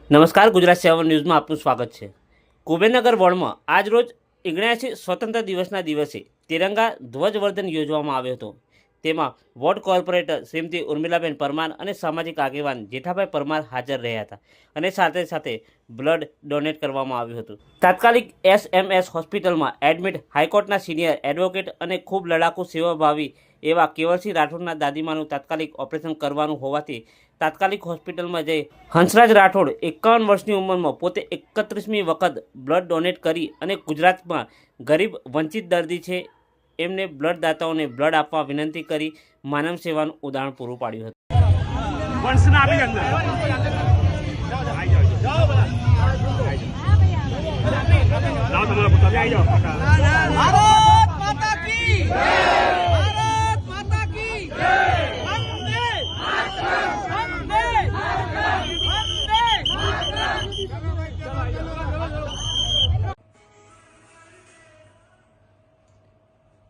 નમસ્કાર, ગુજરાત 7 ન્યૂઝમાં આપનું સ્વાગત છે। કુબેરનગર વોર્ડમાં આજરોજ 79 સ્વતંત્ર દિવસના દિવસે તિરંગા ધ્વજવર્ધન યોજવામાં આવ્યો હતો। તેમાં વોર્ડ કોર્પોરેટર શ્રીમતી ઉર્મિલાબેન પરમાર અને સામાજિક આગેવાન જેઠાભાઈ પરમાર હાજર રહ્યા હતા અને સાથે સાથે બ્લડ ડોનેટ કરવામાં આવ્યું હતું। તાત્કાલિક SMS હોસ્પિટલમાં એડમિટ હાઈકોર્ટના સિનિયર એડવોકેટ અને ખૂબ લડાકુ સેવાભાવી એવા કેવલસિંહ રાઠોડના દાદીમાનું તાત્કાલિક ઓપરેશન કરવાનું હોવાથી તાત્કાલિક હોસ્પિટલમાં જઈ હંસરાજ રાઠોડ 51 વર્ષની ઉંમરમાં પોતે 31મી વખત બ્લડ ડોનેટ કરી અને ગુજરાતમાં ગરીબ વંચિત દર્દી છે એમને બ્લડ દાતાઓને બ્લડ આપવા વિનંતી કરી માનવ સેવાનું ઉદાહરણ પૂરું પાડ્યું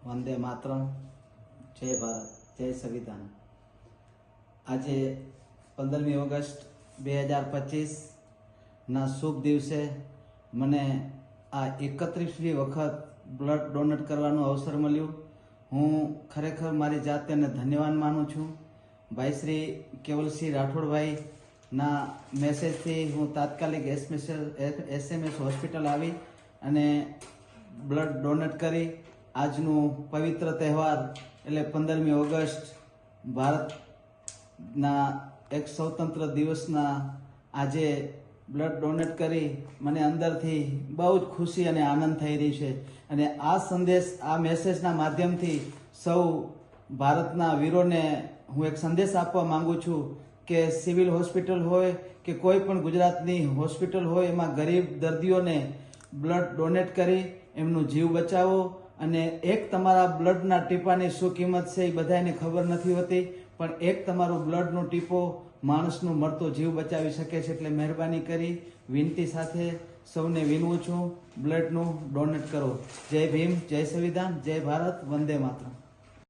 વંદે માતરમ, જય ભારત, જય સંવિધાન। આજે 15મી ઓગસ્ટ 2025ના શુભ દિવસે મને આ 31મી વખત બ્લડ ડોનેટ કરવાનો અવસર મળ્યો। હું ખરેખર મારી જાતને ધન્યવાદ માનું છું। ભાઈ શ્રી કેવલસિંહ રાઠોડભાઈના મેસેજથી હું તાત્કાલિક SMS હોસ્પિટલ આવી અને બ્લડ ડોનેટ કરી આજનું પવિત્ર તહેવાર એટલે 15મી ઓગસ્ટ ભારતના એક સ્વતંત્ર દિવસના આજે બ્લડ ડોનેટ કરી મને અંદરથી બહુ જ ખુશી અને આનંદ થઈ રહી છે। અને આ સંદેશ, આ મેસેજના માધ્યમથી સૌ ભારતના વીરોને હું એક સંદેશ આપવા માંગુ છું કે સિવિલ હોસ્પિટલ હોય કે કોઈ પણ ગુજરાતની હોસ્પિટલ હોય એમાં ગરીબ દર્દીઓને બ્લડ ડોનેટ કરી એમનો જીવ બચાવો। અને એક તમારા બ્લડના ટીપાની શું કિંમત છે એ બધાને ખબર નથી હોતી, પણ એક તમારું બ્લડનો ટીપો માણસનો મરતો જીવ બચાવી શકે છે। એટલે મહેરબાની કરી વિનંતી સાથે સૌને વિનવું છું, બ્લડનું ડોનેટ કરો। જય ભીમ, જય સંવિધાન, જય ભારત, વંદે માતરમ।